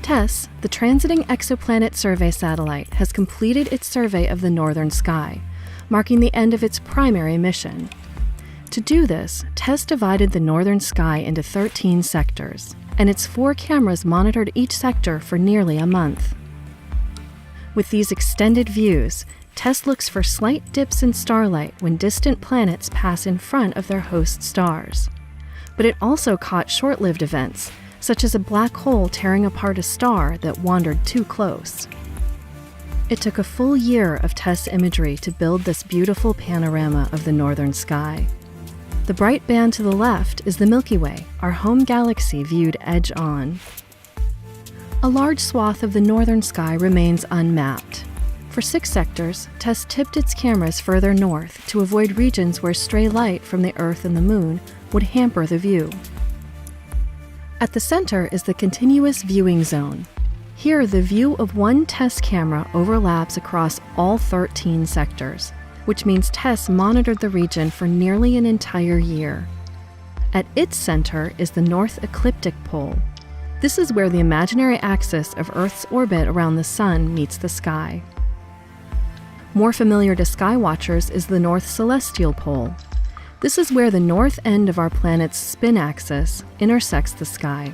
TESS, the Transiting Exoplanet Survey Satellite, has completed its survey of the northern sky, marking the end of its primary mission. To do this, TESS divided the northern sky into 13 sectors, and its 4 cameras monitored each sector for nearly a month. With these extended views, TESS looks for slight dips in starlight when distant planets pass in front of their host stars. But it also caught short-lived events, such as a black hole tearing apart a star that wandered too close. It took a full year of TESS imagery to build this beautiful panorama of the northern sky. The bright band to the left is the Milky Way, our home galaxy viewed edge-on. A large swath of the northern sky remains unmapped. For 6 sectors, TESS tipped its cameras further north to avoid regions where stray light from the Earth and the Moon would hamper the view. At the center is the continuous viewing zone. Here, the view of one TESS camera overlaps across all 13 sectors, which means TESS monitored the region for nearly an entire year. At its center is the North Ecliptic Pole. This is where the imaginary axis of Earth's orbit around the Sun meets the sky. More familiar to skywatchers is the North Celestial Pole. This is where the north end of our planet's spin axis intersects the sky.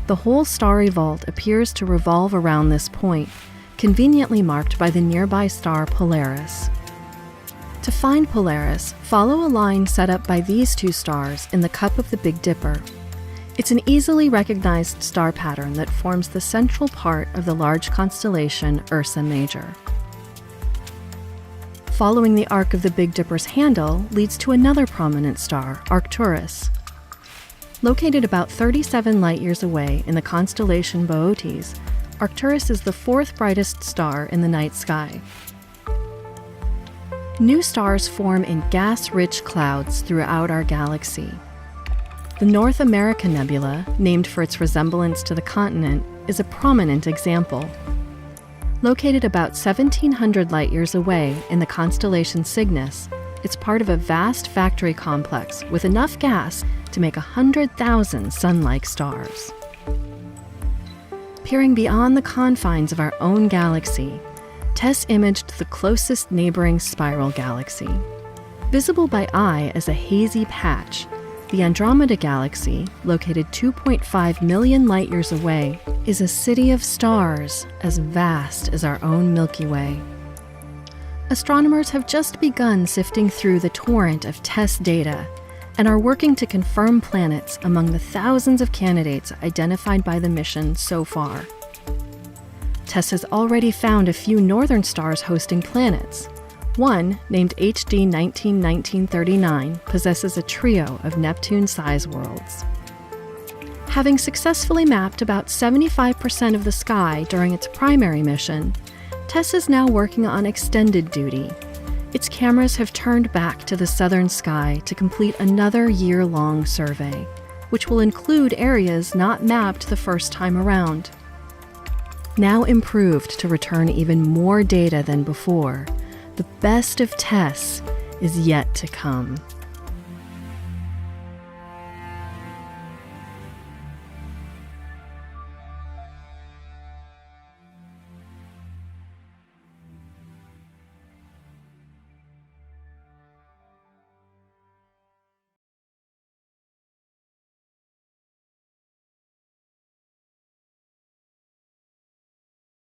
The whole starry vault appears to revolve around this point, conveniently marked by the nearby star Polaris. To find Polaris, follow a line set up by these 2 stars in the cup of the Big Dipper. It's an easily recognized star pattern that forms the central part of the large constellation Ursa Major. Following the arc of the Big Dipper's handle leads to another prominent star, Arcturus. Located about 37 light-years away in the constellation Boötes, Arcturus is the 4th brightest star in the night sky. New stars form in gas-rich clouds throughout our galaxy. The North America Nebula, named for its resemblance to the continent, is a prominent example. Located about 1,700 light-years away in the constellation Cygnus, it's part of a vast factory complex with enough gas to make 100,000 sun-like stars. Peering beyond the confines of our own galaxy, TESS imaged the closest neighboring spiral galaxy. Visible by eye as a hazy patch, the Andromeda Galaxy, located 2.5 million light-years away, is a city of stars as vast as our own Milky Way. Astronomers have just begun sifting through the torrent of TESS data and are working to confirm planets among the thousands of candidates identified by the mission so far. TESS has already found a few northern stars hosting planets. One, named HD 191939, possesses a trio of Neptune-size worlds. Having successfully mapped about 75% of the sky during its primary mission, TESS is now working on extended duty. Its cameras have turned back to the southern sky to complete another year-long survey, which will include areas not mapped the first time around. Now improved to return even more data than before, the best of TESS is yet to come.